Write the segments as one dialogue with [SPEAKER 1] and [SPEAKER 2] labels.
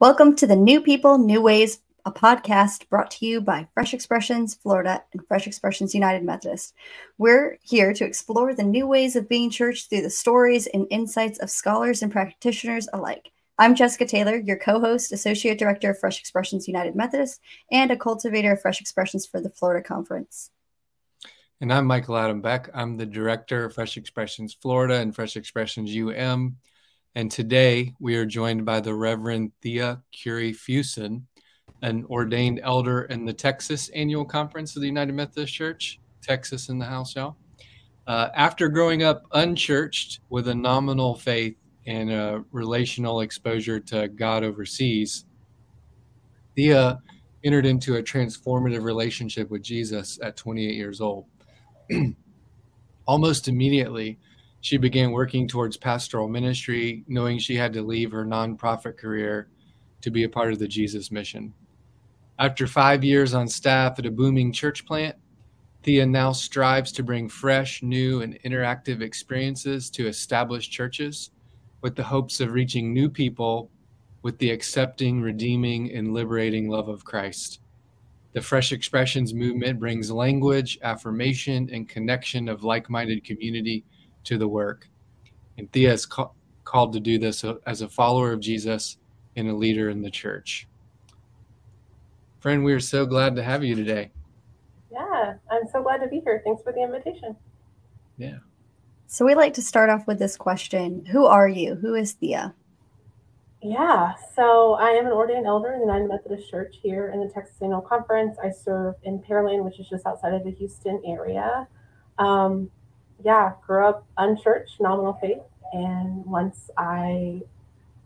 [SPEAKER 1] Welcome to the New People, New Ways, a podcast brought to you by Fresh Expressions Florida and Fresh Expressions United Methodist. We're here to explore the new ways of being church through the stories and insights of scholars and practitioners alike. I'm Jessica Taylor, your co-host, Associate Director of Fresh Expressions United Methodist, and a cultivator of Fresh Expressions for the Florida Conference.
[SPEAKER 2] And I'm Michael Adam Beck. I'm the Director of Fresh Expressions Florida and Fresh Expressions UM. And today we are joined by the Reverend Thea Curry-Fuson, an ordained elder in the Texas Annual Conference of the United Methodist Church. Texas in the house, y'all. After growing up unchurched with a nominal faith and a relational exposure to God overseas, Thea entered into a transformative relationship with Jesus at 28 years old. Almost immediately, she began working towards pastoral ministry, knowing she had to leave her nonprofit career to be a part of the Jesus mission. After 5 years on staff at a booming church plant, Thea now strives to bring fresh, new, and interactive experiences to established churches with the hopes of reaching new people with the accepting, redeeming, and liberating love of Christ. The Fresh Expressions movement brings language, affirmation, and connection of like-minded community to the work. And Thea is called to do this as a follower of Jesus and a leader in the church. Friend, we are so glad to have you today.
[SPEAKER 3] Yeah, I'm so glad to be here. Thanks for the invitation.
[SPEAKER 2] Yeah.
[SPEAKER 1] So we like to start off with this question. Who are you? Who is Thea?
[SPEAKER 3] Yeah, so I am an ordained elder in the United Methodist Church here in the Texas Annual Conference. I serve in Pearland, which is just outside of the Houston area. Grew up unchurched, nominal faith. And once I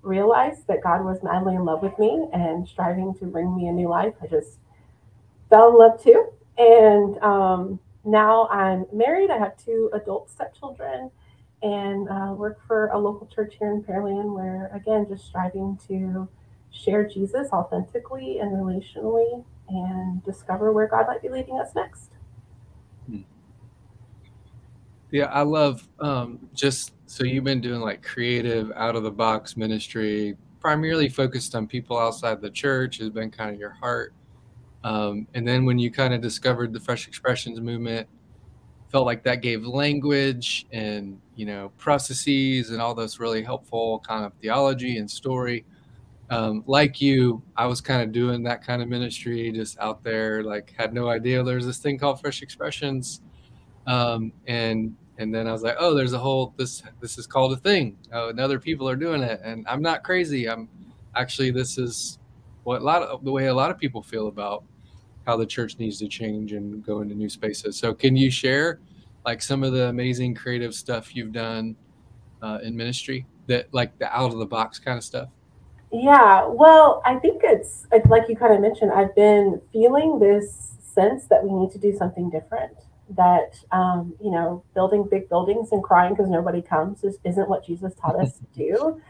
[SPEAKER 3] realized that God was madly in love with me and striving to bring me a new life, I just fell in love too. And now I'm married. I have 2 adult stepchildren and work for a local church here in Pearland where, again, just striving to share Jesus authentically and relationally and discover where God might be leading us next.
[SPEAKER 2] Yeah, I love so you've been doing like creative, out-of-the-box ministry, primarily focused on people outside the church, has been kind of your heart. And then when you kind of discovered the Fresh Expressions movement, felt like that gave language and, processes and all this really helpful kind of theology and story. Like you, I was kind of doing that kind of ministry just out there, like had no idea there's this thing called Fresh Expressions. And then I was like, oh, there's a whole, this is called a thing. Oh, and other people are doing it. And I'm not crazy. I'm actually, this is what the way a lot of people feel about how the church needs to change and go into new spaces. So can you share like some of the amazing creative stuff you've done in ministry, that like the out of the box kind of stuff?
[SPEAKER 3] Yeah, well, I think it's like you kind of mentioned, I've been feeling this sense that we need to do something different, that, building big buildings and crying because nobody comes isn't what Jesus taught us to do.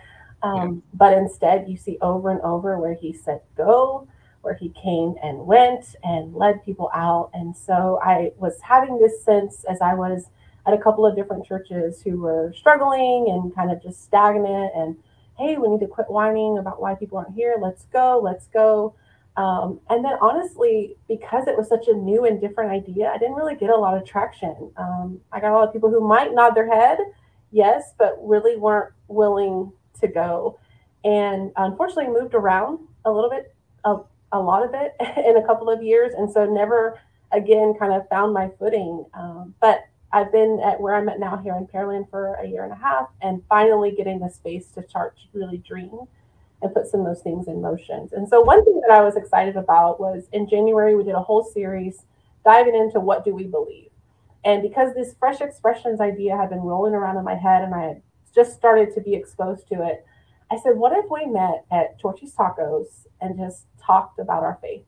[SPEAKER 3] But instead, you see over and over where he said go, where he came and went and led people out. And so I was having this sense as I was at a couple of different churches who were struggling and kind of just stagnant and, hey, we need to quit whining about why people aren't here. Let's go. And then honestly, because it was such a new and different idea, I didn't really get a lot of traction. I got a lot of people who might nod their head, yes, but really weren't willing to go. And unfortunately moved around a little bit, a lot of it in a couple of years. And so never again kind of found my footing. But I've been at where I'm at now here in Pearland for a year and a half and finally getting the space to start to really dream and put some of those things in motion. And so one thing that I was excited about was in January, we did a whole series diving into what do we believe. And because this Fresh Expressions idea had been rolling around in my head and I had just started to be exposed to it, I said, what if we met at Torchy's Tacos and just talked about our faith?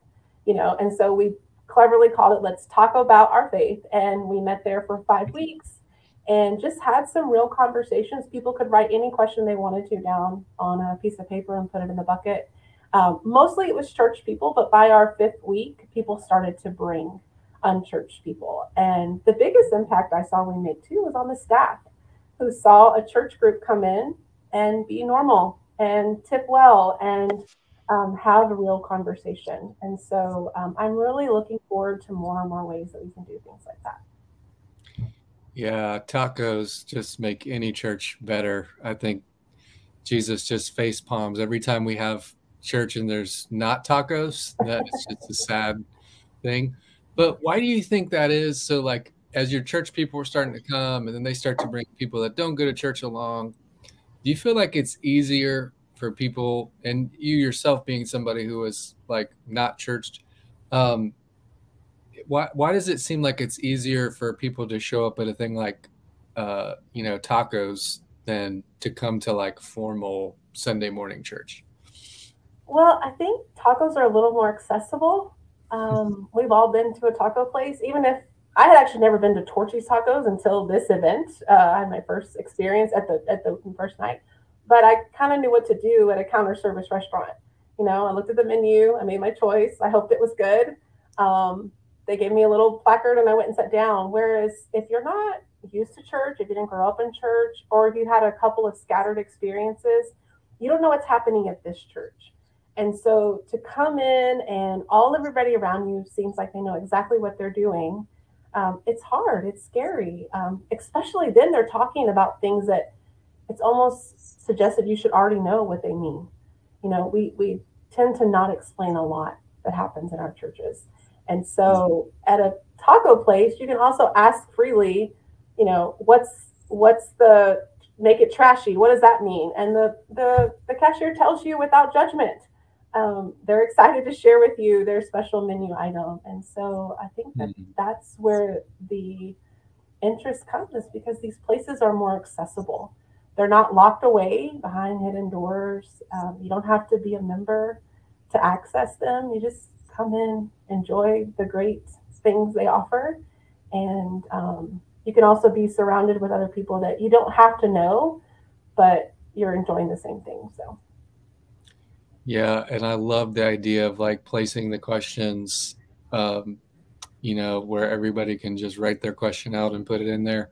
[SPEAKER 3] And so we cleverly called it Let's Talk About Our Faith. And we met there for 5 weeks and just had some real conversations. People could write any question they wanted to down on a piece of paper and put it in the bucket. Mostly it was church people, but by our 5th week, people started to bring unchurched people. And the biggest impact I saw we made too was on the staff who saw a church group come in and be normal and tip well and have a real conversation. And so I'm really looking forward to more and more ways that we can do things like that.
[SPEAKER 2] Yeah, tacos just make any church better. I think Jesus just face palms every time we have church and there's not tacos. That is just a sad thing. But why do you think that is? So like as your church people are starting to come and then they start to bring people that don't go to church along, do you feel like it's easier for people, and you yourself being somebody who is like not churched, um, why does it seem like it's easier for people to show up at a thing like tacos than to come to like formal Sunday morning church?
[SPEAKER 3] Well, I think tacos are a little more accessible. We've all been to a taco place, even if I had actually never been to Torchy's Tacos until this event. I had my first experience at the first night, but I kind of knew what to do at a counter service restaurant. I looked at the menu, I made my choice, I hoped it was good. They gave me a little placard and I went and sat down. Whereas if you're not used to church, if you didn't grow up in church, or if you had a couple of scattered experiences, you don't know what's happening at this church. And so to come in and everybody around you seems like they know exactly what they're doing. It's hard. It's scary. Especially then they're talking about things that it's almost suggested you should already know what they mean. We tend to not explain a lot that happens in our churches. And so at a taco place, you can also ask freely, what's the make it trashy? What does that mean? And the cashier tells you without judgment. They're excited to share with you their special menu item. And so I think that's where the interest comes, because these places are more accessible. They're not locked away behind hidden doors. You don't have to be a member to access them. You just come in, enjoy the great things they offer. And you can also be surrounded with other people that you don't have to know, but you're enjoying the same thing. So.
[SPEAKER 2] Yeah, and I love the idea of like placing the questions, where everybody can just write their question out and put it in there.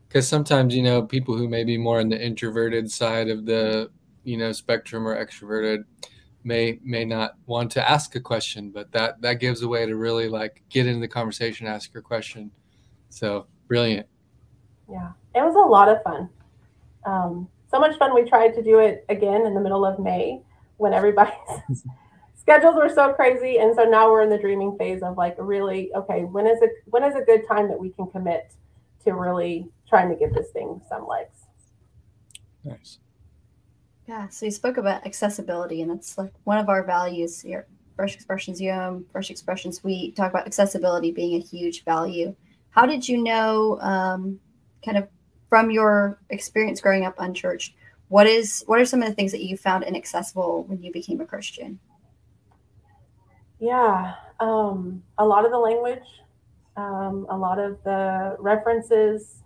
[SPEAKER 2] Because sometimes, people who may be more on the introverted side of the, spectrum or extroverted may not want to ask a question, but that gives a way to really like get into the conversation, ask your question. So brilliant.
[SPEAKER 3] Yeah, it was a lot of fun. So much fun. We tried to do it again in the middle of May when everybody's schedules were so crazy. And so now we're in the dreaming phase of like, really, okay, when is a good time that we can commit to really trying to give this thing some legs?
[SPEAKER 2] Nice.
[SPEAKER 1] Yeah, so you spoke about accessibility, and that's like one of our values here. Fresh Expressions Fresh Expressions, we talk about accessibility being a huge value. How did you know, kind of from your experience growing up unchurched, what are some of the things that you found inaccessible when you became a Christian?
[SPEAKER 3] Yeah, a lot of the language, a lot of the references.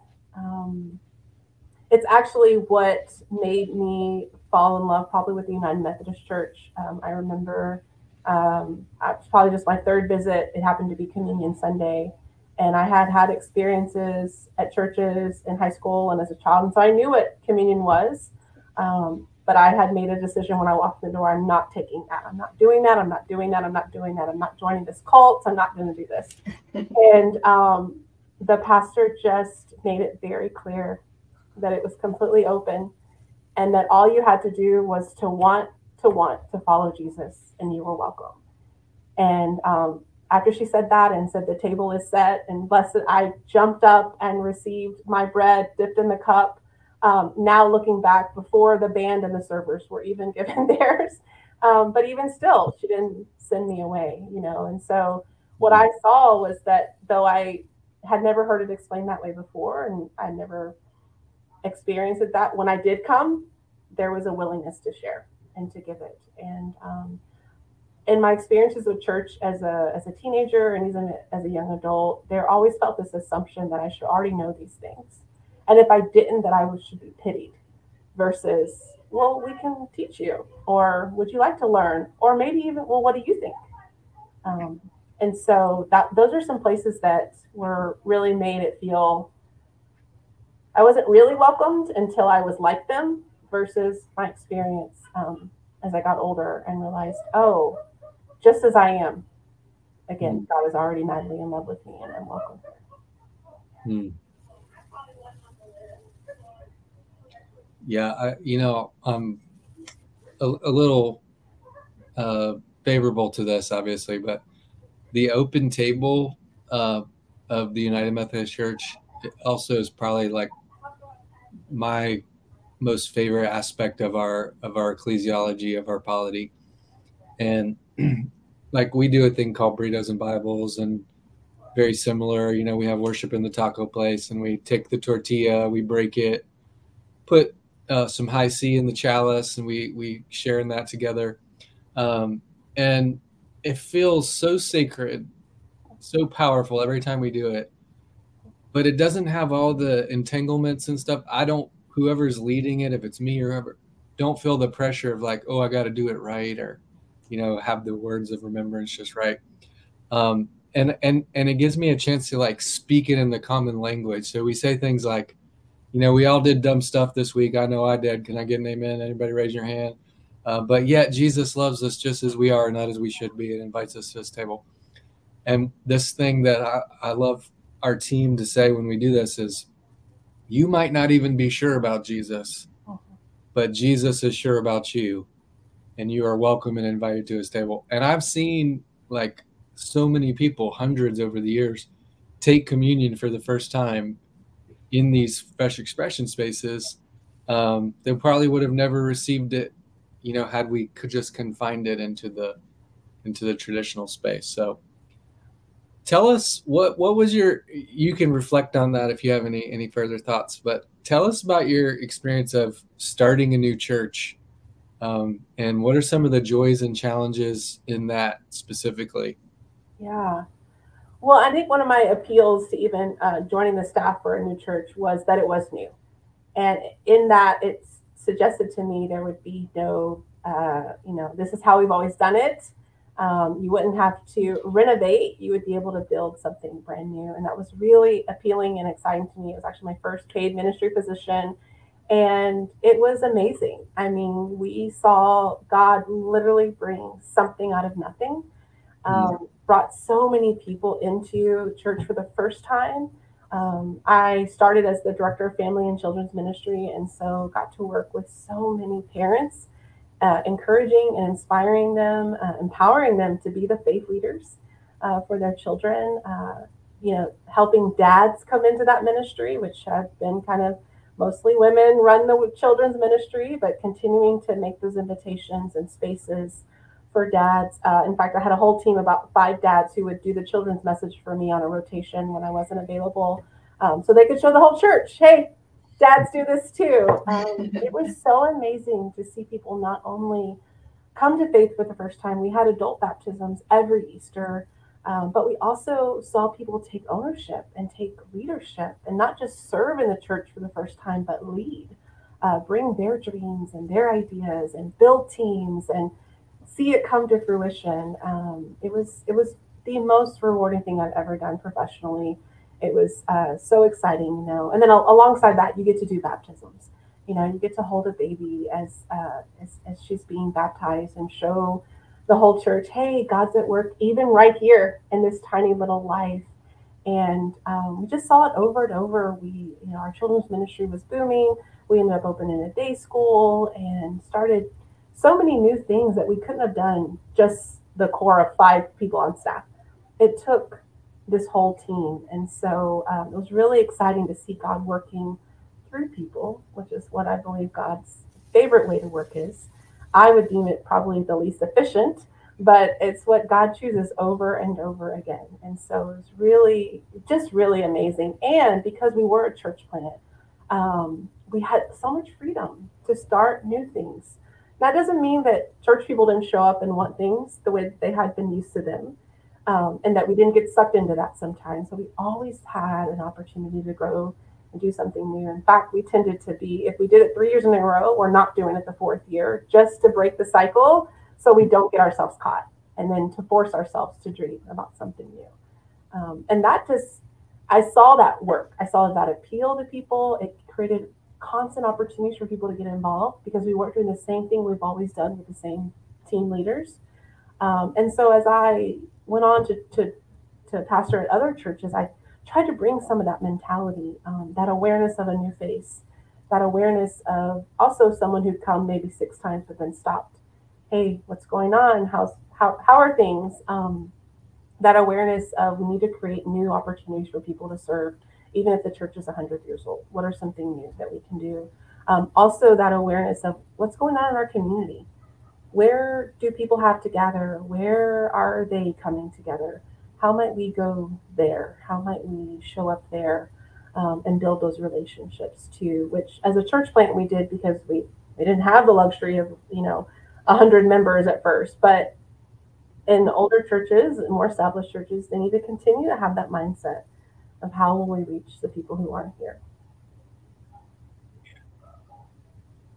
[SPEAKER 3] It's actually what made me fall in love probably with the United Methodist Church. I remember it's probably just my third visit. It happened to be Communion Sunday. And I had experiences at churches in high school and as a child. And so I knew what communion was. But I had made a decision when I walked in the door, I'm not taking that. I'm not doing that. I'm not doing that. I'm not doing that. I'm not joining this cult. I'm not going to do this. And the pastor just made it very clear that it was completely open and that all you had to do was to want to follow Jesus, and you were welcome. And after she said that and said the table is set and blessed, I jumped up and received my bread dipped in the cup. Now looking back, before the band and the servers were even given theirs, but even still, she didn't send me away, And so what I saw was that though I had never heard it explained that way before, and I never experienced it, that when I did come, there was a willingness to share and to give it. And in my experiences with church as a teenager and even as a young adult, there always felt this assumption that I should already know these things. And if I didn't, that I should be pitied versus, well, we can teach you, or would you like to learn? Or maybe even, well, what do you think? And so those are some places that were really made it feel I wasn't really welcomed until I was like them versus my experience as I got older and realized, oh, just as I am, again, God is already madly in love with me, and I'm welcome.
[SPEAKER 2] Yeah, I'm a little favorable to this, obviously, but the open table of the United Methodist Church also is probably like my most favorite aspect of our ecclesiology, of our polity. And like, we do a thing called burritos and Bibles, and very similar, we have worship in the taco place, and we take the tortilla, we break it, put some high C in the chalice, and we share in that together. And it feels so sacred, so powerful every time we do it, but it doesn't have all the entanglements and stuff. Whoever's leading it, if it's me or whoever, don't feel the pressure of like, oh, I got to do it right, or, have the words of remembrance just right. And it gives me a chance to like speak it in the common language. So we say things like, we all did dumb stuff this week. I know I did. Can I get an amen? Anybody raise your hand? But yet Jesus loves us just as we are, not as we should be, and invites us to his table. And this thing that I love our team to say when we do this is, you might not even be sure about Jesus, but Jesus is sure about you, and you are welcome and invited to his table. And I've seen like so many people, hundreds over the years, take communion for the first time in these fresh expression spaces. They probably would have never received it, had we could just confined it into the traditional space. So tell us what was you can reflect on that if you have any further thoughts, but tell us about your experience of starting a new church, and what are some of the joys and challenges in that specifically?
[SPEAKER 3] Yeah. Well, I think one of my appeals to even joining the staff for a new church was that it was new. And in that, it suggested to me there would be no, this is how we've always done it. You wouldn't have to renovate. You would be able to build something brand new. And that was really appealing and exciting to me. It was actually my first paid ministry position. And it was amazing. I mean, we saw God literally bring something out of nothing. Brought so many people into church for the first time. I started as the director of family and children's ministry, and so got to work with so many parents, encouraging and inspiring them, empowering them to be the faith leaders for their children. Helping dads come into that ministry, which have been kind of mostly women run the children's ministry, but continuing to make those invitations and spaces for dads. In fact, I had a whole team, about 5 dads, who would do the children's message for me on a rotation when I wasn't available, so they could show the whole church, hey, dads do this too. It was so amazing to see people not only come to faith for the first time. We had adult baptisms every Easter, but we also saw people take ownership and take leadership, and not just serve in the church for the first time, but lead, bring their dreams and their ideas and build teams and see it come to fruition. It was the most rewarding thing I've ever done professionally. It was so exciting, And then alongside that, you get to do baptisms. You get to hold a baby as she's being baptized and show the whole church, hey, God's at work even right here in this tiny little life. And we just saw it over and over. Our children's ministry was booming. We ended up opening a day school and started so many new things that we couldn't have done just the core of 5 people on staff. It took this whole team. And so it was really exciting to see God working through people, which is what I believe God's favorite way to work is. I would deem it probably the least efficient, but it's what God chooses over and over again. And so it was really, just really amazing. And because we were a church plant, we had so much freedom to start new things. That doesn't mean that church people didn't show up and want things the way they had been used to them, and that we didn't get sucked into that sometimes. So we always had an opportunity to grow and do something new. In fact, we tended to be, if we did it 3 years in a row, we're not doing it the 4th year, just to break the cycle so we don't get ourselves caught, and then to force ourselves to dream about something new. And that just, I saw that work. I saw that appeal to people. It created constant opportunities for people to get involved because we weren't doing the same thing we've always done with the same team leaders. And so as I went on to pastor at other churches, I tried to bring some of that mentality, that awareness of a new face, that awareness of also someone who'd come maybe 6 times but then stopped. Hey, what's going on? How are things? That awareness of we need to create new opportunities for people to serve, even if the church is 100 years old. What are something new that we can do? Also, that awareness of what's going on in our community. Where do people have to gather? Where are they coming together? How might we go there? How might we show up there and build those relationships too? Which, as a church plant, we did because we didn't have the luxury of 100 members at first, but in older churches, more established churches, they need to continue to have that mindset of how will we reach the people who aren't here.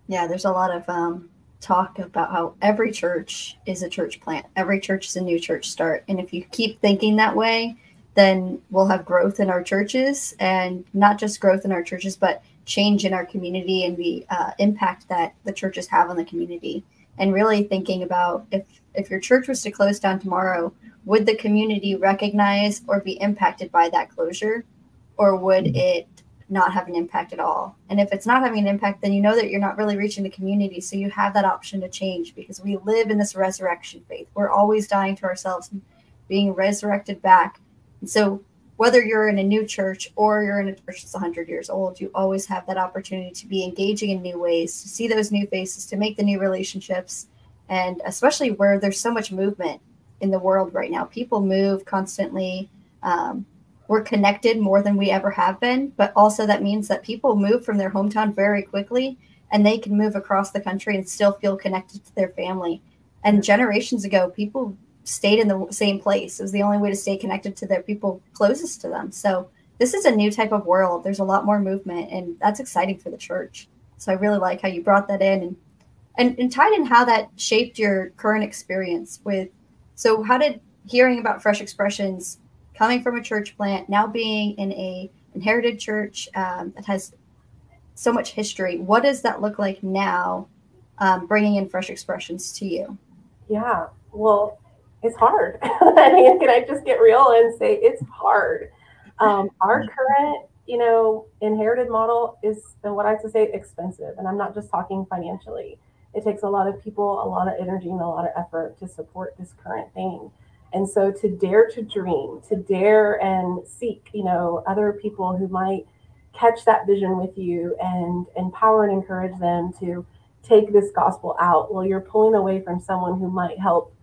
[SPEAKER 1] Yeah, there's a lot of talk about how every church is a church plant. Every church is a new church start. And if you keep thinking that way, then we'll have growth in our churches, and not just growth in our churches, but change in our community and the impact that the churches have on the community. And really thinking about if your church was to close down tomorrow, would the community recognize or be impacted by that closure, or would it not have an impact at all? And if it's not having an impact, then you know that you're not really reaching the community. So you have that option to change, because we live in this resurrection faith. We're always dying to ourselves and being resurrected back. And so whether you're in a new church or you're in a church that's 100 years old, you always have that opportunity to be engaging in new ways, to see those new faces, to make the new relationships. And especially where there's so much movement in the world right now, people move constantly. We're connected more than we ever have been, but also that means that people move from their hometown very quickly, and they can move across the country and still feel connected to their family. And generations ago, people stayed in the same place. It was the only way to stay connected to their people closest to them. So this is a new type of world. There's a lot more movement, and that's exciting for the church. So I really like how you brought that in and tied in how that shaped your current experience with. So how did hearing about Fresh Expressions, coming from a church plant, now being in a inherited church that has so much history, what does that look like now, bringing in Fresh Expressions to you?
[SPEAKER 3] Yeah, well, it's hard. I mean, can I just get real and say it's hard? Our current, inherited model is, what I have to say, expensive. And I'm not just talking financially. It takes a lot of people, a lot of energy, and a lot of effort to support this current thing. And so to dare to dream, to dare and seek, other people who might catch that vision with you and empower and encourage them to take this gospel out. Well, you're pulling away from someone who might help,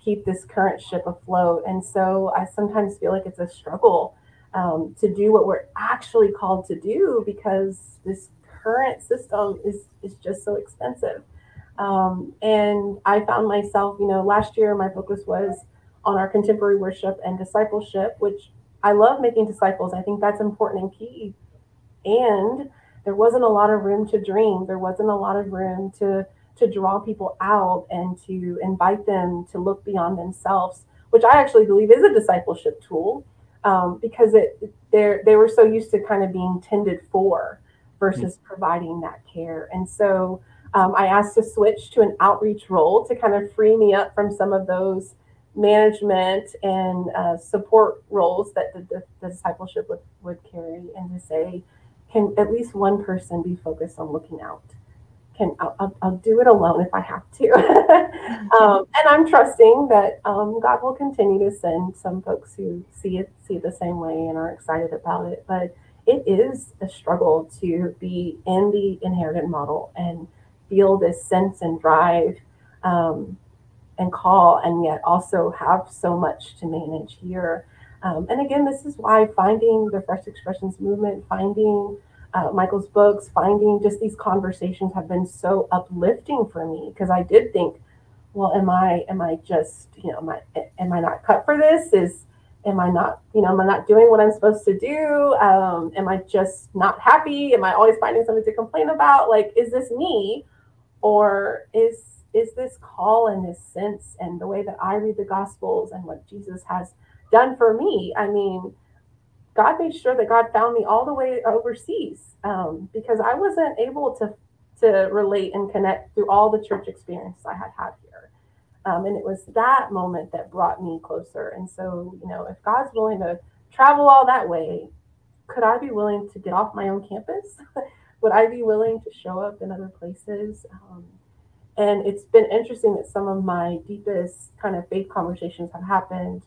[SPEAKER 3] keep this current ship afloat. And so I sometimes feel like it's a struggle to do what we're actually called to do, because this current system is just so expensive. And I found myself, last year my focus was on our contemporary worship and discipleship, which I love making disciples. I think that's important and key. And there wasn't a lot of room to dream. There wasn't a lot of room to draw people out and to invite them to look beyond themselves, which I actually believe is a discipleship tool, because they were so used to kind of being tended for versus providing that care. And so I asked to switch to an outreach role to kind of free me up from some of those management and support roles that the discipleship would carry, and to say, can at least one person be focused on looking out? I'll do it alone if I have to. And I'm trusting that God will continue to send some folks who see it the same way and are excited about it. But it is a struggle to be in the inherited model and feel this sense and drive and call, and yet also have so much to manage here. And again, this is why finding the Fresh Expressions movement, finding Michael's books, finding just these conversations have been so uplifting for me, because I did think, well, am I just, am I not cut for this? Am I not doing what I'm supposed to do? Am I just not happy? Am I always finding something to complain about? Like, is this me? Or is this call and this sense and the way that I read the Gospels and what Jesus has done for me? I mean, God made sure that God found me all the way overseas, because I wasn't able to relate and connect through all the church experience I had had here. And it was that moment that brought me closer. And so, if God's willing to travel all that way, could I be willing to get off my own campus? Would I be willing to show up in other places? And it's been interesting that some of my deepest kind of faith conversations have happened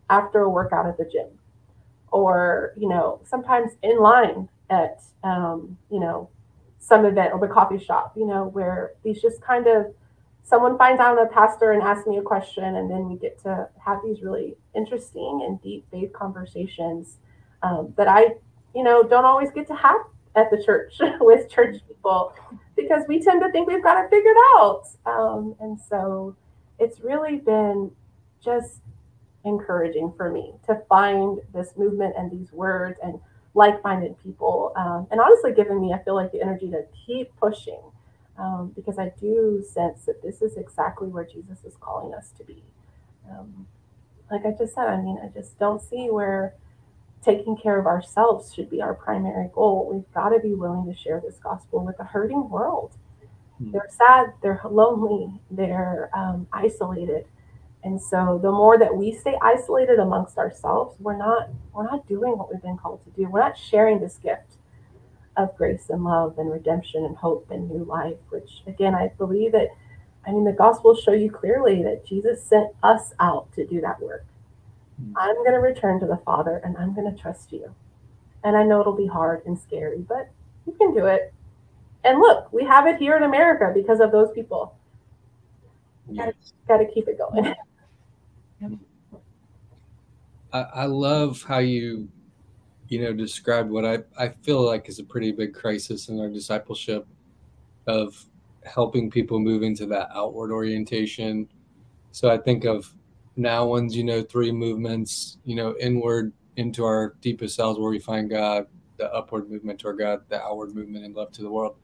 [SPEAKER 3] after a workout at the gym, or, sometimes in line at, some event or the coffee shop, where these just kind of, someone finds out I'm a pastor and asks me a question, and then we get to have these really interesting and deep faith conversations that I, don't always get to have at the church with church people, because we tend to think we've got it figured out. And so it's really been just encouraging for me to find this movement and these words and like-minded people, and honestly giving me, I feel like, the energy to keep pushing, because I do sense that this is exactly where Jesus is calling us to be. Like I just said, I just don't see where taking care of ourselves should be our primary goal. We've got to be willing to share this gospel with a hurting world. They're sad, they're lonely, they're isolated. And so the more that we stay isolated amongst ourselves, we're not doing what we've been called to do. We're not sharing this gift of grace and love and redemption and hope and new life, which, again, I believe that, the Gospels show you clearly that Jesus sent us out to do that work. I'm going to return to the Father, and I'm going to trust you. And I know it'll be hard and scary, but you can do it. And look, we have it here in America because of those people. Yes. Got to keep it going.
[SPEAKER 2] I love how you described what I feel like is a pretty big crisis in our discipleship of helping people move into that outward orientation. So I think of now one's, 3 movements, inward into our deepest selves where we find God, the upward movement toward God, the outward movement in love to the world.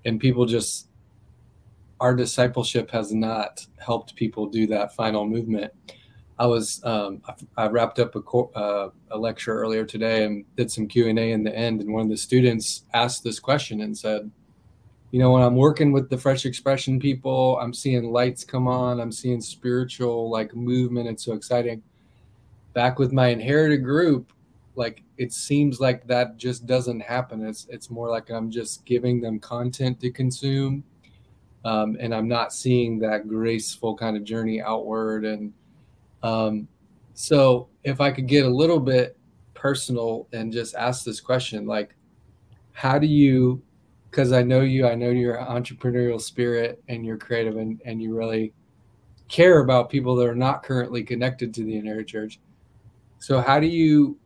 [SPEAKER 2] And people just, our discipleship has not helped people do that final movement. I wrapped up a lecture earlier today and did some Q&A in the end. And one of the students asked this question and said, when I'm working with the Fresh Expression people, I'm seeing lights come on. I'm seeing spiritual movement. It's so exciting. Back with my inherited group, it seems like that just doesn't happen. It's more like I'm just giving them content to consume. And I'm not seeing that graceful kind of journey outward. And so if I could get a little bit personal and just ask this question, how do you, because I know your entrepreneurial spirit and you're creative and you really care about people that are not currently connected to the Inherited Church. So how do you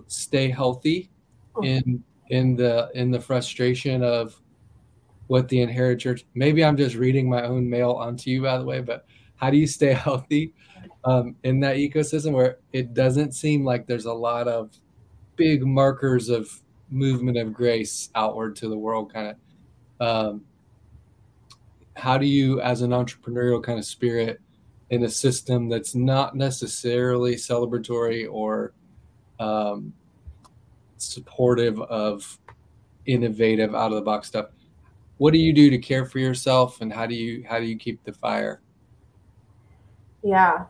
[SPEAKER 2] stay healthy in the frustration of what the Inherited Church, maybe I'm just reading my own mail onto you, by the way, but how do you stay healthy in that ecosystem where it doesn't seem like there's a lot of big markers of movement of grace outward to the world kind of, how do you, as an entrepreneurial kind of spirit in a system that's not necessarily celebratory or supportive of innovative out of the box stuff, what do you do to care for yourself, and how do you keep the fire?
[SPEAKER 3] Yeah,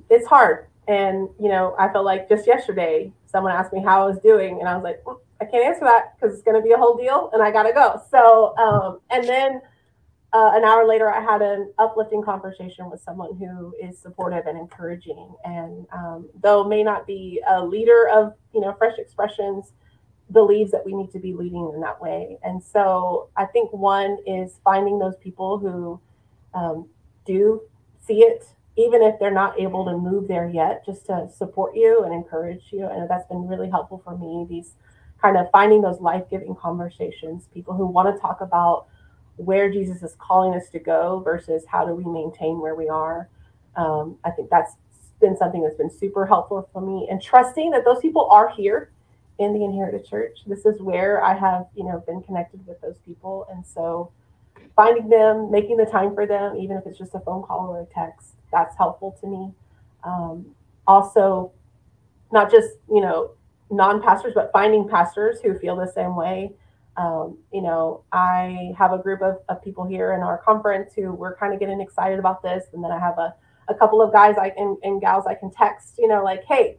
[SPEAKER 3] it's hard. And, I felt like just yesterday, someone asked me how I was doing, and I was like, I can't answer that because it's going to be a whole deal and I got to go. So, and then an hour later, I had an uplifting conversation with someone who is supportive and encouraging. And though may not be a leader of, Fresh Expressions, believes that we need to be leading in that way. And so I think one is finding those people who do see it, even if they're not able to move there yet, just to support you and encourage you. And that's been really helpful for me, these kind of finding those life-giving conversations, people who want to talk about where Jesus is calling us to go versus how do we maintain where we are. I think that's been something that's been super helpful for me, and trusting that those people are here in the Inherited Church. This is where I have, been connected with those people. And so finding them, making the time for them, even if it's just a phone call or a text, that's helpful to me. Also, not just, you know, non-pastors, but finding pastors who feel the same way. You know, I have a group of people here in our conference who we're kind of getting excited about this. And then I have a couple of guys and gals I can text, you know, like, hey,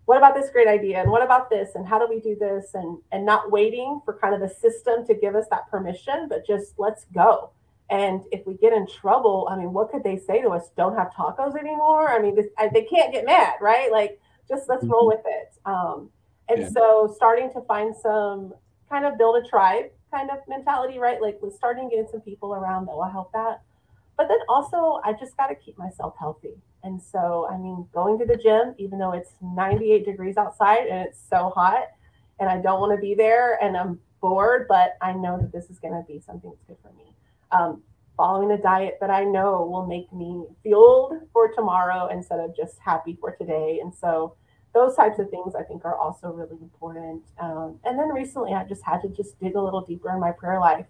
[SPEAKER 3] what about this great idea? And what about this? And how do we do this? And not waiting for kind of the system to give us that permission, but just let's go. And if we get in trouble, I mean, what could they say to us? Don't have tacos anymore? I mean, they can't get mad, right? Like, just let's roll with it. So starting to find some kind of build a tribe kind of mentality, right? Like, we're starting getting some people around that will help that. But then also, I just got to keep myself healthy. And so, I mean, going to the gym, even though it's 98 degrees outside and it's so hot and I don't want to be there and I'm bored, but I know that this is going to be something that's good for me. Following a diet that I know will make me fueled for tomorrow instead of just happy for today. And so those types of things I think are also really important. And then recently I just had to just dig a little deeper in my prayer life.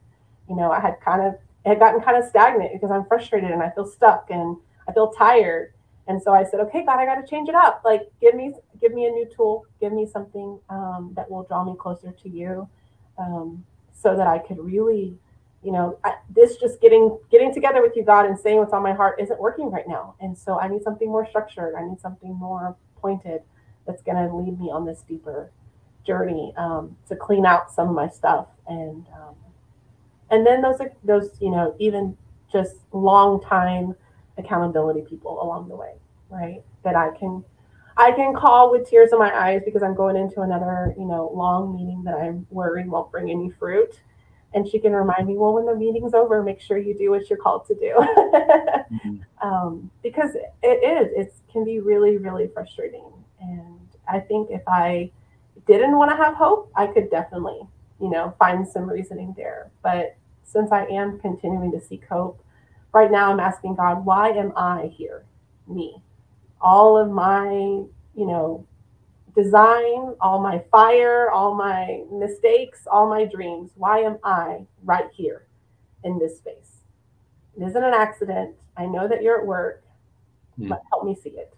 [SPEAKER 3] You know, I had gotten kind of stagnant because I'm frustrated and I feel stuck and I feel tired. And so I said, okay, God, I got to change it up. Like, give me a new tool, give me something that will draw me closer to you, so that I could really, you know, this just getting together with you, God, and saying what's on my heart isn't working right now. And so I need something more structured. I need something more pointed that's going to lead me on this deeper journey, to clean out some of my stuff. And then those, you know, even just long time accountability people along the way, right? That I can call with tears in my eyes because I'm going into another, you know, long meeting that I'm worried won't bring any fruit. And she can remind me, well, when the meeting's over, make sure you do what you're called to do. Because it can be really, really frustrating. And I think if I didn't want to have hope, I could definitely, you know, find some reasoning there. But since I am continuing to seek hope, right now I'm asking God, why am I here? Me. All of my, you know, design, all my fire, all my mistakes, all my dreams. Why am I right here in this space? It isn't an accident. I know that you're at work, but help me see it.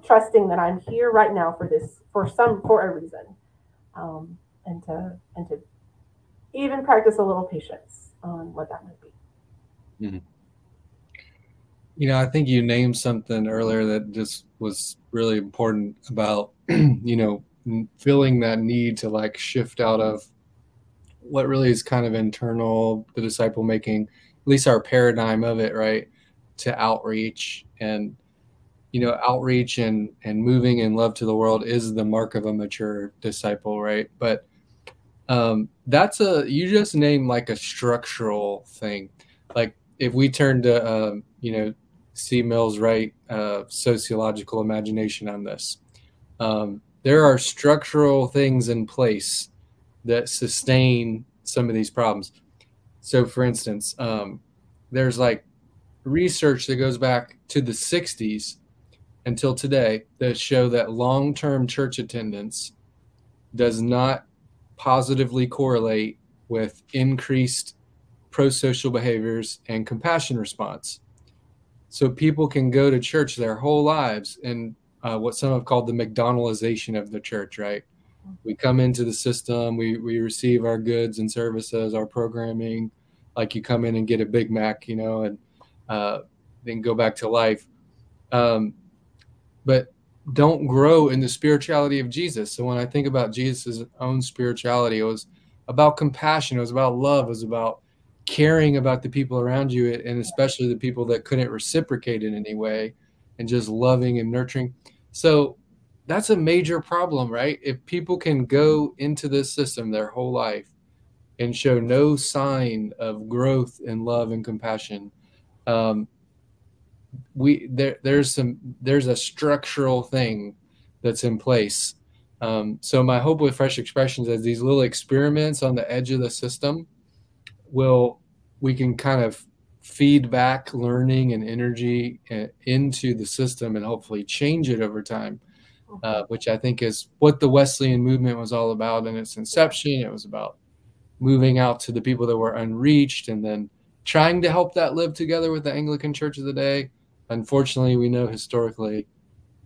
[SPEAKER 3] Trusting that I'm here right now for this, for a reason, and to even practice a little patience on what that might be.
[SPEAKER 2] Mm-hmm. You know, I think you named something earlier that just was really important about, you know, feeling that need to like shift out of what really is kind of internal, the disciple making, at least our paradigm of it, right, to outreach. And, you know, outreach and moving in love to the world is the mark of a mature disciple, right? But you just named like a structural thing. Like if we turn to, you know, C. Mills Wright, sociological imagination on this. There are structural things in place that sustain some of these problems. So for instance, there's like research that goes back to the 60s until today that show that long-term church attendance does not positively correlate with increased pro-social behaviors and compassion response. So people can go to church their whole lives and what some have called the McDonaldization of the church, right? We come into the system, we receive our goods and services, our programming, like you come in and get a Big Mac, you know, and then go back to life. But don't grow in the spirituality of Jesus. So when I think about Jesus' own spirituality, it was about compassion, it was about love, it was about caring about the people around you, and especially the people that couldn't reciprocate in any way, and just loving and nurturing. So that's a major problem, right? If people can go into this system their whole life and show no sign of growth and love and compassion, there's a structural thing that's in place. So my hope with Fresh Expressions is these little experiments on the edge of the system we can kind of feed back learning and energy into the system and hopefully change it over time, which I think is what the Wesleyan movement was all about in its inception. It was about moving out to the people that were unreached and then trying to help that live together with the Anglican Church of the day. Unfortunately, we know historically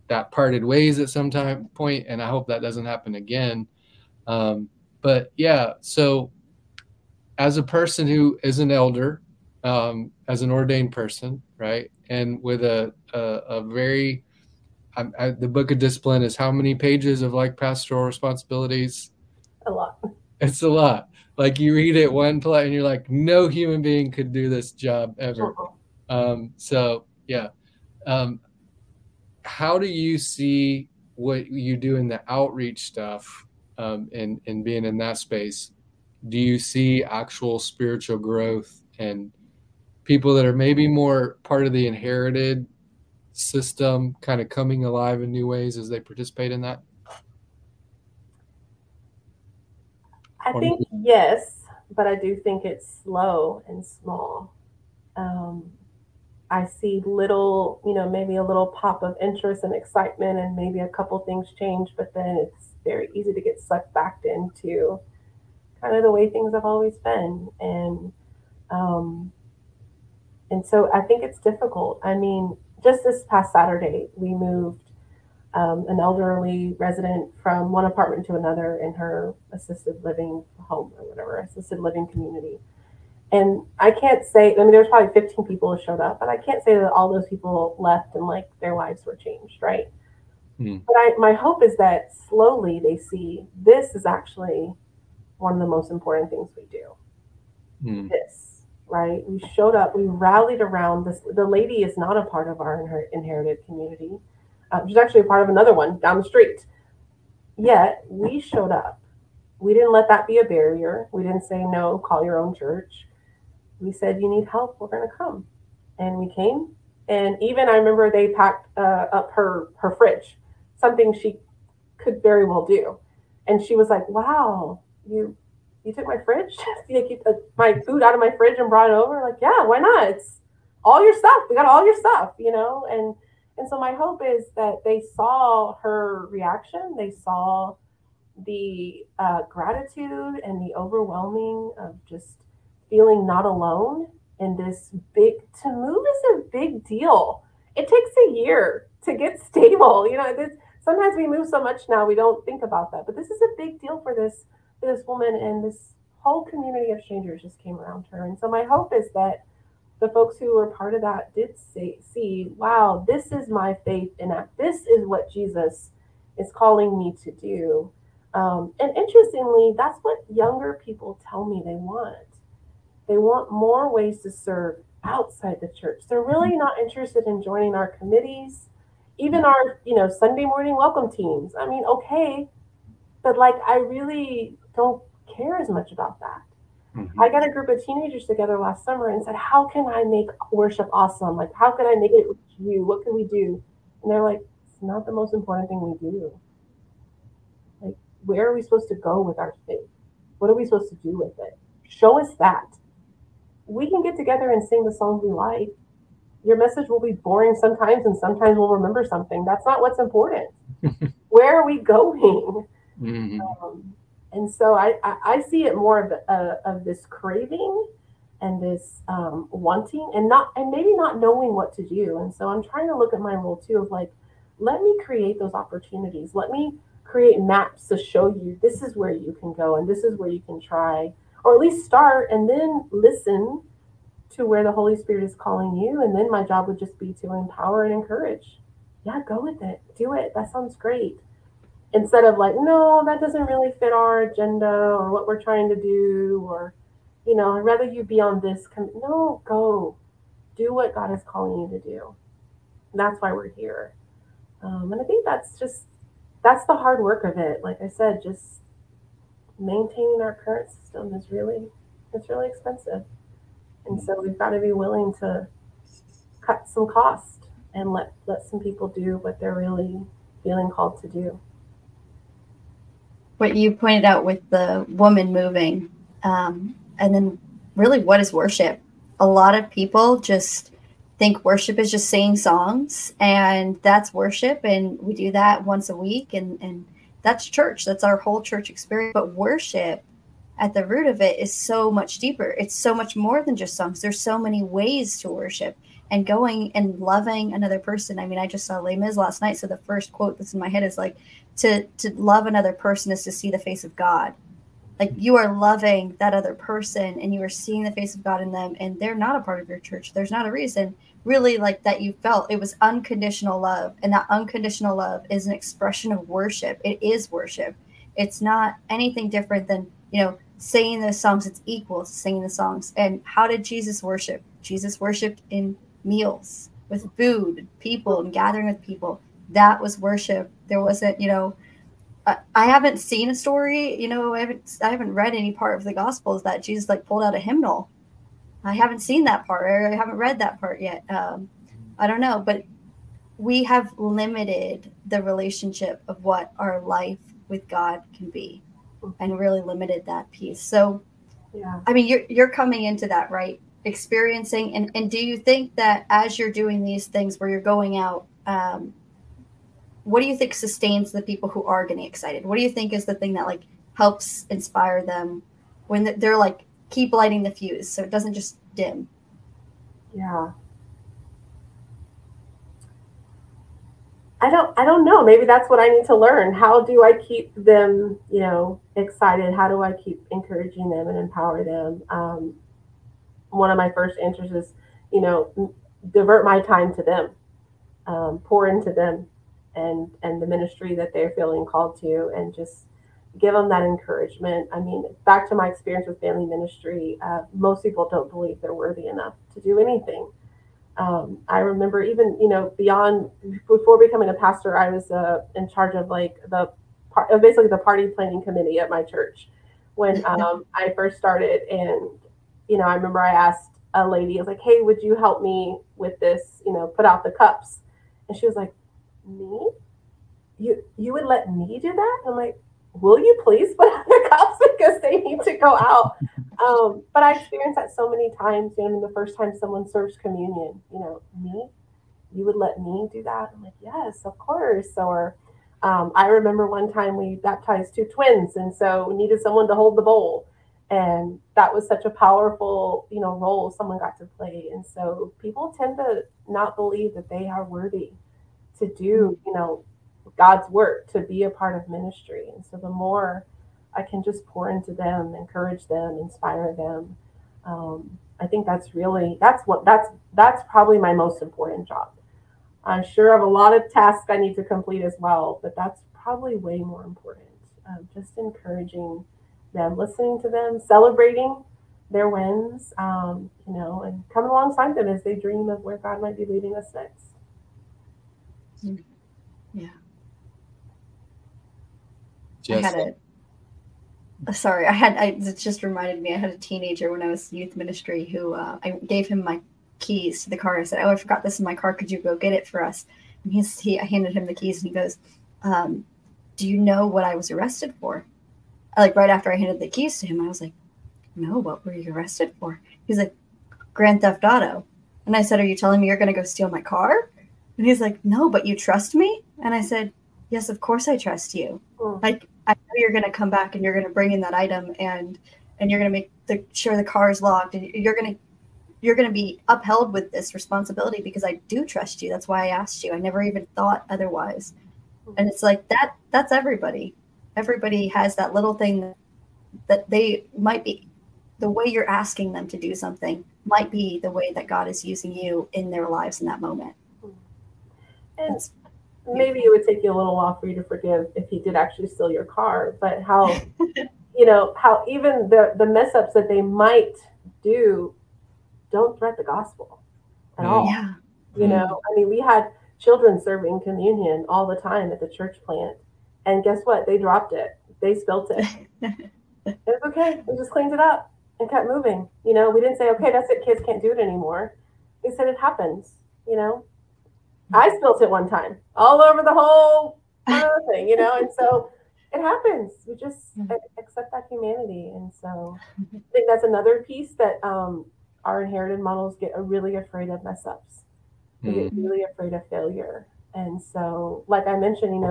[SPEAKER 2] that parted ways at some point, and I hope that doesn't happen again. But yeah, so as a person who is an elder, as an ordained person, right, and with a very the book of discipline is how many pages of like pastoral responsibilities?
[SPEAKER 3] A lot.
[SPEAKER 2] It's a lot. Like you read it one place and you're like, no human being could do this job ever. So yeah. How do you see what you do in the outreach stuff, and being in that space? Do you see actual spiritual growth and people that are maybe more part of the inherited system kind of coming alive in new ways as they participate in that?
[SPEAKER 3] I think yes, but I do think it's slow and small. I see little, maybe a little pop of interest and excitement, and maybe a couple things change, but then it's very easy to get sucked back into kind of the way things have always been. And so I think it's difficult. I mean, just this past Saturday, we moved an elderly resident from one apartment to another in her assisted living home or whatever, assisted living community. And I can't say, I mean, there's probably 15 people who showed up, but I can't say that all those people left and like their lives were changed, right? But my hope is that slowly they see this is actually one of the most important things we do. This, right? We showed up, we rallied around this. The lady is not a part of our inherited community. She's actually a part of another one down the street. Yet we showed up. We didn't let that be a barrier. We didn't say, no, call your own church. We said, you need help, we're going to come. And we came. And even I remember they packed up her fridge, something she could very well do. And she was like, wow, you took my fridge? You took my food out of my fridge and brought it over? Like, yeah, why not? It's all your stuff. We got all your stuff, And so my hope is that they saw her reaction. They saw the gratitude and the overwhelming of just feeling not alone in this to move is a big deal. It takes a year to get stable. Sometimes we move so much now we don't think about that. But this is a big deal for this woman, and this whole community of strangers just came around her. And so my hope is that the folks who were part of that did see, wow, this is my faith in act. This is what Jesus is calling me to do. And interestingly, that's what younger people tell me they want. They want more ways to serve outside the church. They're really not interested in joining our committees, even our, Sunday morning welcome teams. I mean, okay, but like, I really don't care as much about that. I got a group of teenagers together last summer and said, how can I make worship awesome? Like, how can I make it with you? What can we do? And they're like, it's not the most important thing we do. Like, where are we supposed to go with our faith? What are we supposed to do with it? Show us that. We can get together and sing the songs we like. Your message will be boring sometimes, and sometimes we'll remember something. That's not what's important. Where are we going? And so I see it more of this craving and this wanting and maybe not knowing what to do. And so I'm trying to look at my role too of like, let me create those opportunities. Let me create maps to show you this is where you can go and this is where you can try, or at least start and then listen to where the Holy Spirit is calling you. And then my job would just be to empower and encourage. Yeah, go with it. Do it. That sounds great. Instead of like, no, that doesn't really fit our agenda or what we're trying to do, or, I'd rather you be on this. No, go do what God is calling you to do. That's why we're here. And I think that's the hard work of it. Like I said, just maintaining our current system it's really expensive. And so we've got to be willing to cut some cost and let some people do what they're really feeling called to do.
[SPEAKER 1] What you pointed out with the woman moving, and then really what is worship? A lot of people just think worship is just singing songs, and that's worship, and we do that once a week, and that's church. That's our whole church experience. But worship at the root of it is so much deeper. It's so much more than just songs. There's so many ways to worship. and going and loving another person. I mean, I just saw Les Mis last night, so the first quote that's in my head is like, to love another person is to see the face of God. Like, you are loving that other person and you are seeing the face of God in them, and they're not a part of your church. There's not a reason really like that you felt. It was unconditional love, and that unconditional love is an expression of worship. It is worship. It's not anything different than, you know, singing those songs. It's equal to singing the songs. And how did Jesus worship? Jesus worshiped in meals with food and people and gathering with people. That was worship. There wasn't, you know, I haven't seen a story, you know, I haven't read any part of the Gospels that Jesus like pulled out a hymnal. I haven't seen that part, or I haven't read that part yet. I don't know, but we have limited the relationship of what our life with God can be, and really limited that piece. So, yeah, I mean, you're coming into that, right? Experiencing, and do you think that as you're doing these things where you're going out, what do you think sustains the people who are getting excited? What do you think is the thing that like helps inspire them when they're like, keep lighting the fuse so it doesn't just dim?
[SPEAKER 3] Yeah. I don't know. Maybe that's what I need to learn. How do I keep them, you know, excited? How do I keep encouraging them and empower them? One of my first answers is, you know, divert my time to them, pour into them and the ministry that they're feeling called to, and just give them that encouragement. I mean, back to my experience with family ministry, most people don't believe they're worthy enough to do anything. I remember even, beyond, before becoming a pastor, I was in charge of like basically the party planning committee at my church when I first started. And, I remember I asked a lady, I was like, hey, would you help me with this, put out the cups? And she was like, me? You would let me do that? I'm like, will you please put out the cups because they need to go out? But I experienced that so many times. The first time someone serves communion, me? You would let me do that? I'm like, yes, of course. Or I remember one time we baptized 2 twins, and so we needed someone to hold the bowl. And that was such a powerful, role someone got to play. And so people tend to not believe that they are worthy to do, God's work, to be a part of ministry. And so the more I can just pour into them, encourage them, inspire them, I think that's probably my most important job. I'm sure I have a lot of tasks I need to complete as well, but that's probably way more important. Just encouraging them, listening to them, celebrating their wins, and coming alongside them as they dream of where God might be leading us next.
[SPEAKER 1] Yeah.
[SPEAKER 2] It
[SPEAKER 1] just reminded me, I had a teenager when I was youth ministry who I gave him my keys to the car. I said, oh, I forgot this in my car. Could you go get it for us? And I handed him the keys and he goes, do you know what I was arrested for? Like right after I handed the keys to him, I was like, no, what were you arrested for? He's like, Grand Theft Auto. And I said, are you telling me you're going to go steal my car? And he's like, no, but you trust me? And I said, yes, of course I trust you. Like, I know you're going to come back and you're going to bring in that item and you're going to make sure the car is locked, and you're going to be upheld with this responsibility because I do trust you. That's why I asked you. I never even thought otherwise. And it's like that's everybody. Everybody has that little thing that they might be, the way you're asking them to do something might be the way that God is using you in their lives in that moment.
[SPEAKER 3] And maybe it would take you a little while for you to forgive if he did actually steal your car, but how, how even the mess ups that they might do don't threat the gospel at all.
[SPEAKER 1] Yeah.
[SPEAKER 3] I mean, we had children serving communion all the time at the church plant. And guess what? They dropped it. They spilt it. It's okay. We just cleaned it up and kept moving. We didn't say, okay, that's it. Kids can't do it anymore. We said it happens, I spilt it one time all over the whole thing, and so it happens. We just accept that humanity. And so I think that's another piece that our inherited models get really afraid of mess ups. They get really afraid of failure. And so, like I mentioned,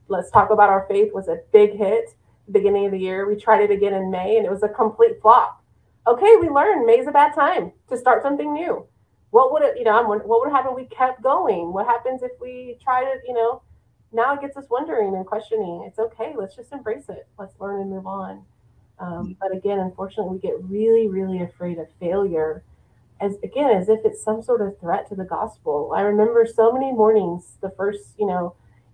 [SPEAKER 3] Let's Talk About Our Faith was a big hit beginning of the year. We tried it again in May and it was a complete flop. Okay, we learned May's a bad time to start something new. what would it, what would happen if we kept going? What happens if we try to, now it gets us wondering and questioning. It's okay. Let's just embrace it. Let's learn and move on. But again, unfortunately, we get really, really afraid of failure as if it's some sort of threat to the gospel. I remember so many mornings, the first,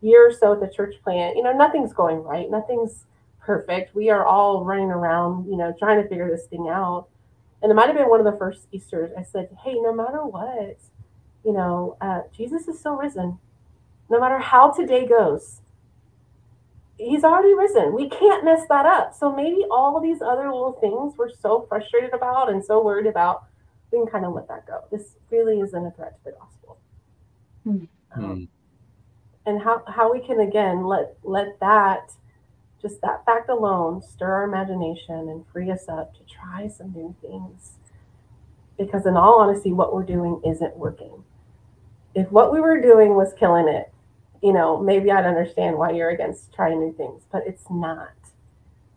[SPEAKER 3] year or so at the church plant, nothing's going right. Nothing's perfect. We are all running around, trying to figure this thing out. And it might have been one of the first Easters. I said, hey, no matter what, Jesus is still risen. No matter how today goes, he's already risen. We can't mess that up. So maybe all of these other little things we're so frustrated about and so worried about, we can kind of let that go. This really isn't a threat to the gospel. And how we can, again, let that, just that fact alone, stir our imagination and free us up to try some new things. Because in all honesty, what we're doing isn't working. If what we were doing was killing it, maybe I'd understand why you're against trying new things, but it's not.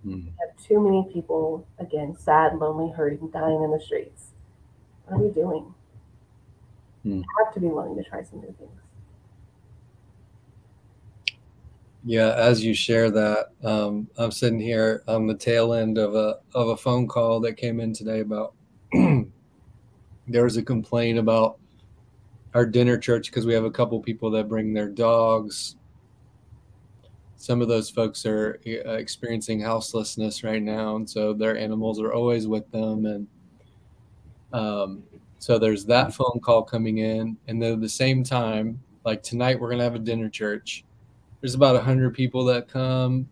[SPEAKER 3] We have too many people, again, sad, lonely, hurting, dying in the streets. What are we doing? We have to be willing to try some new things.
[SPEAKER 2] Yeah, as you share that, I'm sitting here on the tail end of a phone call that came in today about there was a complaint about our dinner church because we have a couple people that bring their dogs. Some of those folks are experiencing houselessness right now, and so their animals are always with them. And so there's that phone call coming in. And then at the same time, like tonight, we're going to have a dinner church. There's about 100 people that come,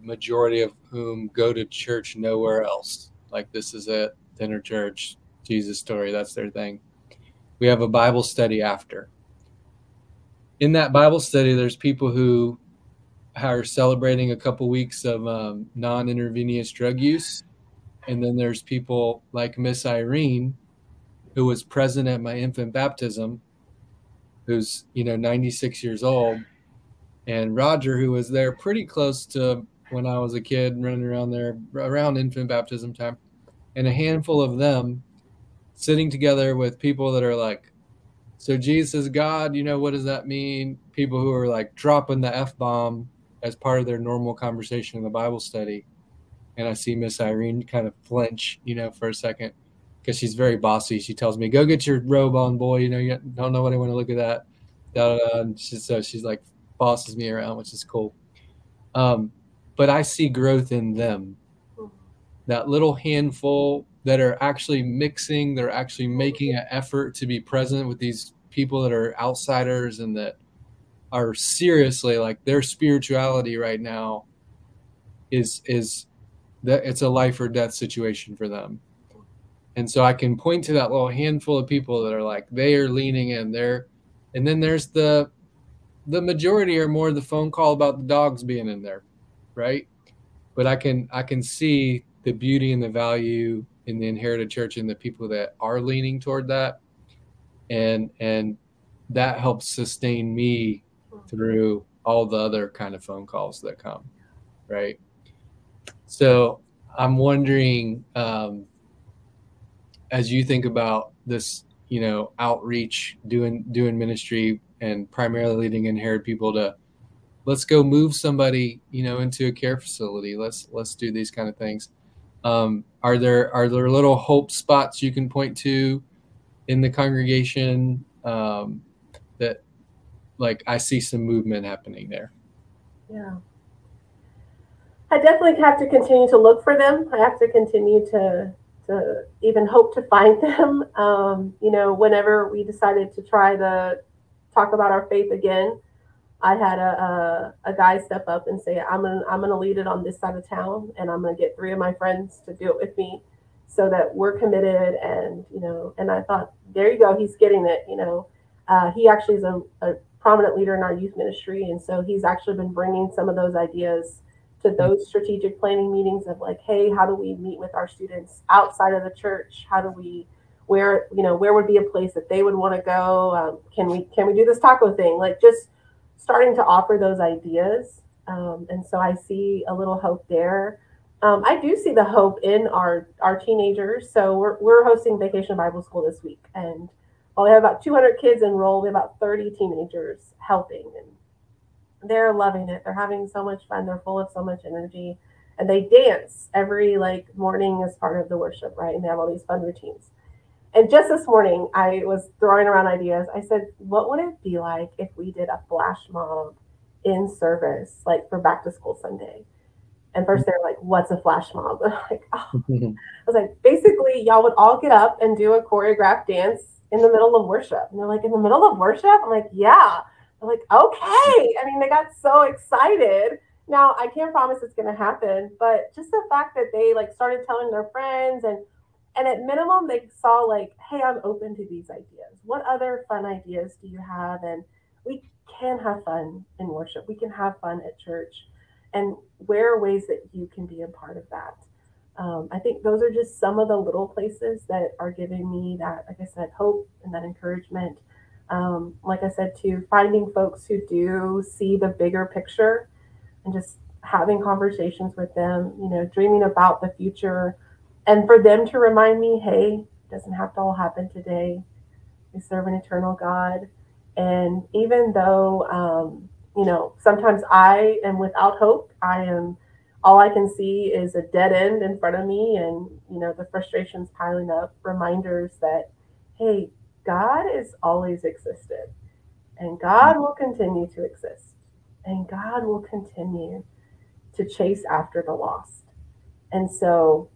[SPEAKER 2] majority of whom go to church nowhere else. Like, this is it, dinner church, Jesus story, that's their thing. We have a Bible study after. In that Bible study, there's people who are celebrating a couple weeks of non-intravenous drug use. And then there's people like Miss Irene, who was present at my infant baptism, who's 96 years old, and Roger, who was there pretty close to when I was a kid running around there around infant baptism time, and a handful of them sitting together with people that are like, so Jesus is God, what does that mean? People who are like dropping the F-bomb as part of their normal conversation in the Bible study. And I see Miss Irene kind of flinch, for a second, because she's very bossy. She tells me, go get your robe on, boy. You don't know what I want to look at that. And she's like, bosses me around, which is cool. But I see growth in them. That little handful that are actually mixing, they're actually making an effort to be present with these people that are outsiders and that are seriously, like, their spirituality right now is that it's a life or death situation for them. And so I can point to that little handful of people that are like, they are leaning in there. And then there's the majority are more the phone call about the dogs being in there, right? But I can see the beauty and the value in the inherited church and the people that are leaning toward that, and that helps sustain me through all the other kind of phone calls that come, right? So I'm wondering, as you think about this, outreach, doing ministry, and primarily leading inherited people to, let's go move somebody, into a care facility. Let's do these kind of things. Are there little hope spots you can point to in the congregation that, like, I see some movement happening there?
[SPEAKER 3] Yeah. I definitely have to continue to look for them. I have to continue to even hope to find them. Whenever we decided to try to talk about our faith again, I had a guy step up and say, I'm gonna lead it on this side of town, and I'm gonna get 3 of my friends to do it with me, so that we're committed. And and I thought, there you go, he's getting it. He actually is a prominent leader in our youth ministry, and so he's actually been bringing some of those ideas to those strategic planning meetings of like, hey, how do we meet with our students outside of the church? How do we, where would be a place that they would want to go? Can we do this taco thing? Like, just starting to offer those ideas. And so I see a little hope there. I do see the hope in our teenagers. So we're hosting Vacation Bible School this week, and Well, we have about 200 kids enrolled. We have about 30 teenagers helping, and they're loving it. They're having so much fun. They're full of so much energy, and they dance every like morning as part of the worship, right? And they have all these fun routines. And just this morning, I was throwing around ideas. I said, what would it be like if we did a flash mob in service, like for back to school Sunday? And first they're like, what's a flash mob? I'm like, oh. I was like, basically, y'all would all get up and do a choreographed dance in the middle of worship. And they're like, in the middle of worship? I'm like, yeah. I'm like, okay. I mean, they got so excited. Now, I can't promise it's going to happen, but just the fact that they like started telling their friends, and at minimum, they saw like, hey, I'm open to these ideas. What other fun ideas do you have? And we can have fun in worship. We can have fun at church. And where are ways that you can be a part of that? I think those are just some of the little places that are giving me that, like I said, hope and that encouragement. Like I said, too, finding folks who do see the bigger picture and just having conversations with them, dreaming about the future, and for them to remind me, hey, it doesn't have to all happen today. We serve an eternal God. And even though, sometimes I am without hope, all I can see is a dead end in front of me, and, the frustrations piling up, reminders that, hey, God has always existed, and God will continue to exist, and God will continue to chase after the lost. And so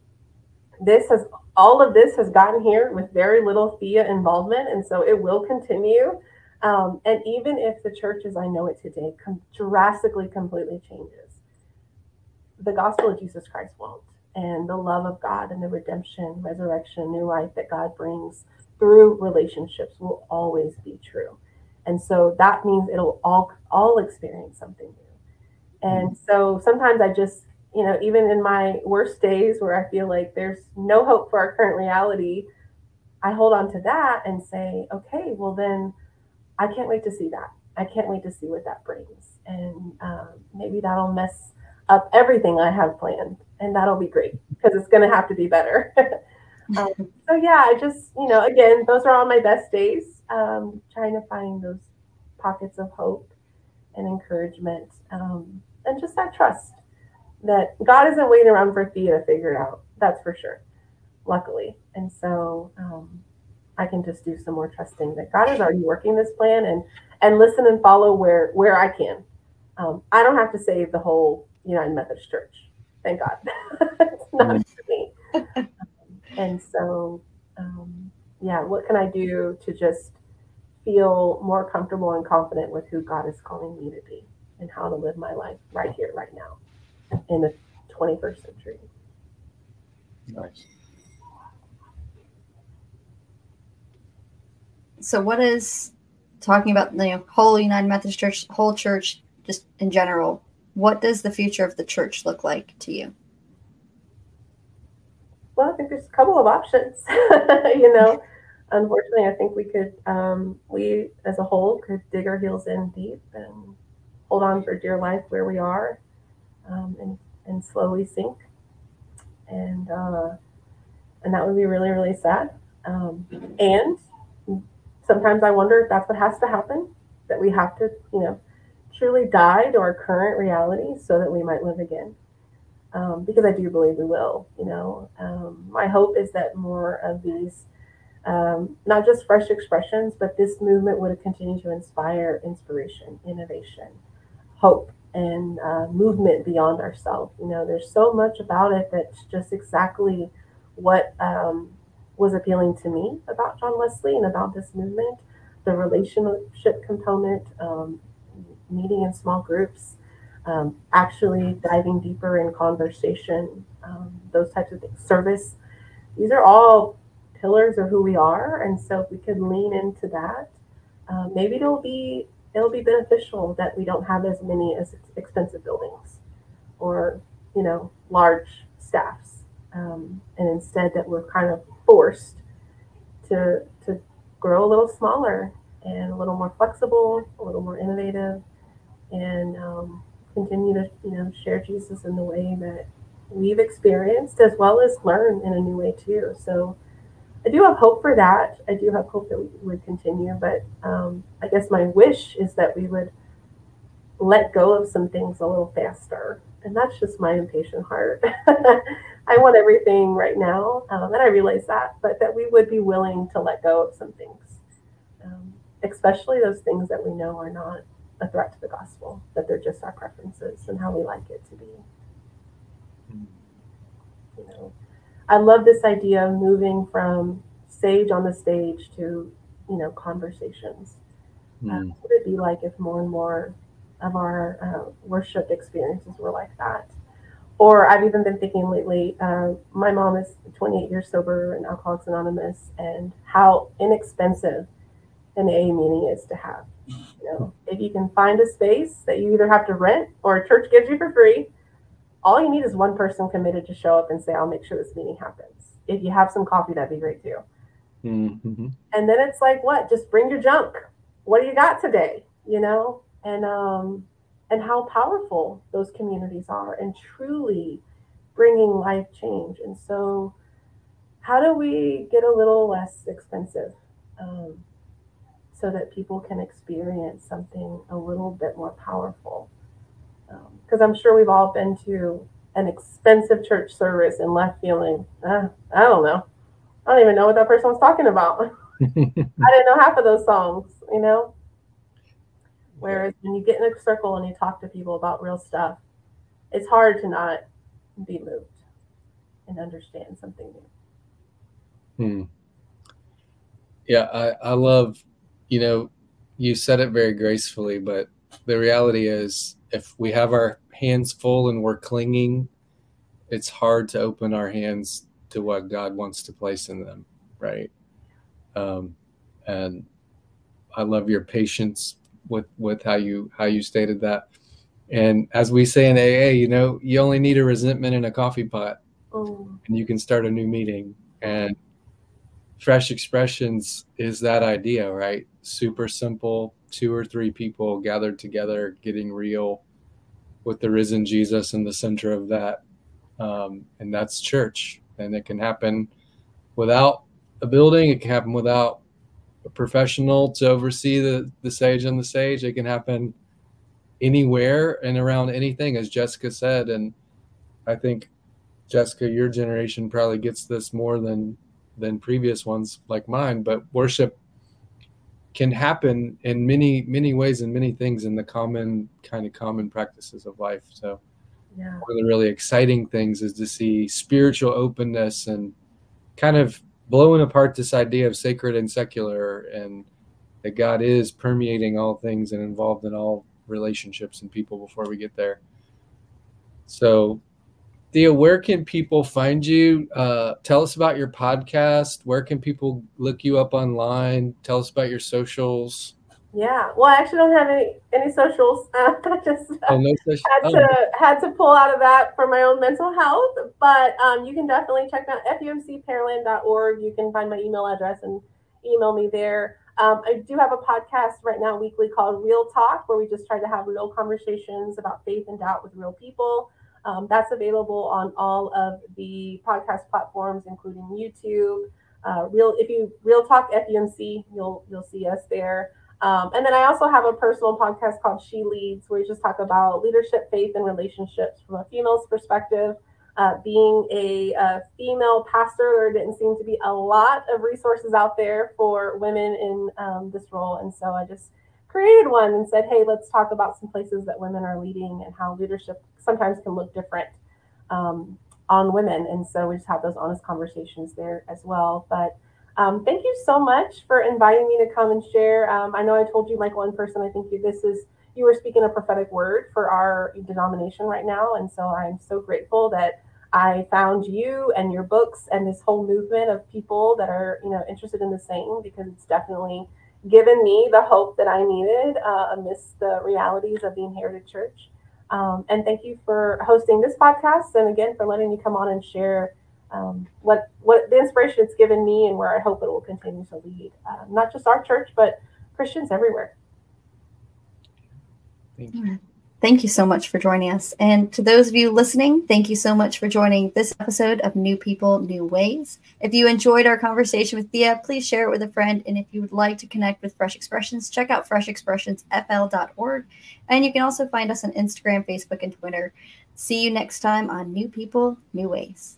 [SPEAKER 3] all of this has gotten here with very little Thea involvement, and so it will continue. And even if the church as I know it today drastically, completely changes, the gospel of Jesus Christ won't. And the love of God and the redemption, resurrection, new life that God brings through relationships will always be true. And so that means it'll all experience something new. And so sometimes I just, even in my worst days where I feel like there's no hope for our current reality, I hold on to that and say, okay, well then I can't wait to see that. I can't wait to see what that brings. And maybe that'll mess up everything I have planned. And that'll be great because it's going to have to be better. So yeah, I just, again, those are all my best days, trying to find those pockets of hope and encouragement, and just that trust that God isn't waiting around for Thea to figure it out. That's for sure, luckily. And so I can just do some more trusting that God is already working this plan, and listen and follow where I can. I don't have to save the whole United Methodist Church. Thank God. It's not for me. And so, yeah, what can I do to just feel more comfortable and confident with who God is calling me to be and how to live my life right here, right now in the 21st century.
[SPEAKER 2] Nice.
[SPEAKER 1] So what is, talking about the whole United Methodist Church, whole church, just in general, what does the future of the church look like to you?
[SPEAKER 3] Well, I think there's a couple of options. Unfortunately, I think we as a whole could dig our heels in deep and hold on for dear life where we are, and slowly sink. And that would be really, really sad. And sometimes I wonder if that's what has to happen, that we have to, truly die to our current reality so that we might live again. Because I do believe we will, my hope is that more of these, not just fresh expressions, but this movement would continue to inspire inspiration, innovation, hope, and movement beyond ourselves. There's so much about it that's just exactly what was appealing to me about John Wesley and about this movement, the relationship component, meeting in small groups, actually diving deeper in conversation, those types of things, service. These are all pillars of who we are. And so if we could lean into that, maybe it'll be beneficial that we don't have as many as expensive buildings or, large staffs. And instead that we're kind of forced to grow a little smaller and a little more flexible, a little more innovative, and continue to share Jesus in the way that we've experienced, as well as learn in a new way too. So I do have hope for that. I do have hope that we would continue, but I guess my wish is that we would let go of some things a little faster. And that's just my impatient heart. I want everything right now, and I realize that, but that we would be willing to let go of some things, especially those things that we know are not a threat to the gospel, that they're just our preferences and how we like it to be. You know, I love this idea of moving from sage on the stage to, conversations. What would it be like if more and more of our worship experiences were like that? Or I've even been thinking lately, my mom is 28 years sober in Alcoholics Anonymous, and how inexpensive an AA meeting is to have. If you can find a space that you either have to rent or a church gives you for free, all you need is one person committed to show up and say, I'll make sure this meeting happens. If you have some coffee, that'd be great too.
[SPEAKER 2] Mm-hmm.
[SPEAKER 3] And then it's like, what? Just bring your junk. What do you got today? And how powerful those communities are, and truly bringing life change. And so how do we get a little less expensive so that people can experience something a little bit more powerful? Because I'm sure we've all been to an expensive church service and left feeling, I don't know. I don't even know what that person was talking about. I didn't know half of those songs, Whereas when you get in a circle and you talk to people about real stuff, it's hard to not be moved and understand something new.
[SPEAKER 2] Yeah, I love, you said it very gracefully, but the reality is if we have our hands full and we're clinging, it's hard to open our hands to what God wants to place in them, right? And I love your patience with how you stated that. And as we say in AA, you only need a resentment in a coffee pot, and you can start a new meeting. And Fresh Expressions is that idea, right? Super simple, 2 or 3 people gathered together, getting real with the risen Jesus in the center of that. And that's church. And it can happen without a building. It can happen without a professional to oversee the sage on the stage. It can happen anywhere and around anything, as Jessica said. And I think, Jessica, your generation probably gets this more than previous ones like mine, but worship can happen in many, many ways and many things in the common practices of life. So one of the really exciting things is to see spiritual openness and kind of blowing apart this idea of sacred and secular, and that God is permeating all things and involved in all relationships and people before we get there. So, Thea, where can people find you? Tell us about your podcast. Where can people look you up online? Tell us about your socials.
[SPEAKER 3] Yeah, well, I actually don't have any socials. I just had to pull out of that for my own mental health. But you can definitely check out fumcpearland.org. You can find my email address and email me there. I do have a podcast right now weekly called Real Talk, where we just try to have real conversations about faith and doubt with real people. That's available on all of the podcast platforms, including YouTube. Real Talk FUMC, you'll see us there. And then I also have a personal podcast called She Leads, where we just talk about leadership, faith, and relationships from a female's perspective. Being a female pastor, there didn't seem to be a lot of resources out there for women in this role. And so I just created one and said, hey, let's talk about some places that women are leading and how leadership sometimes can look different on women. And so we just have those honest conversations there as well. But thank you so much for inviting me to come and share. I know I told you, Michael, in person, I think you were speaking a prophetic word for our denomination right now. And so I'm so grateful that I found you and your books and this whole movement of people that are, interested in the same, because it's definitely given me the hope that I needed amidst the realities of being Heritage Church. And thank you for hosting this podcast. And again, for letting me come on and share what the inspiration it's given me and where I hope it will continue to lead, not just our church, but Christians everywhere.
[SPEAKER 2] Thank you.
[SPEAKER 1] Thank you so much for joining us. And to those of you listening, thank you so much for joining this episode of New People, New Ways. If you enjoyed our conversation with Thea, please share it with a friend. And if you would like to connect with Fresh Expressions, check out freshexpressionsfl.org. And you can also find us on Instagram, Facebook, and Twitter. See you next time on New People, New Ways.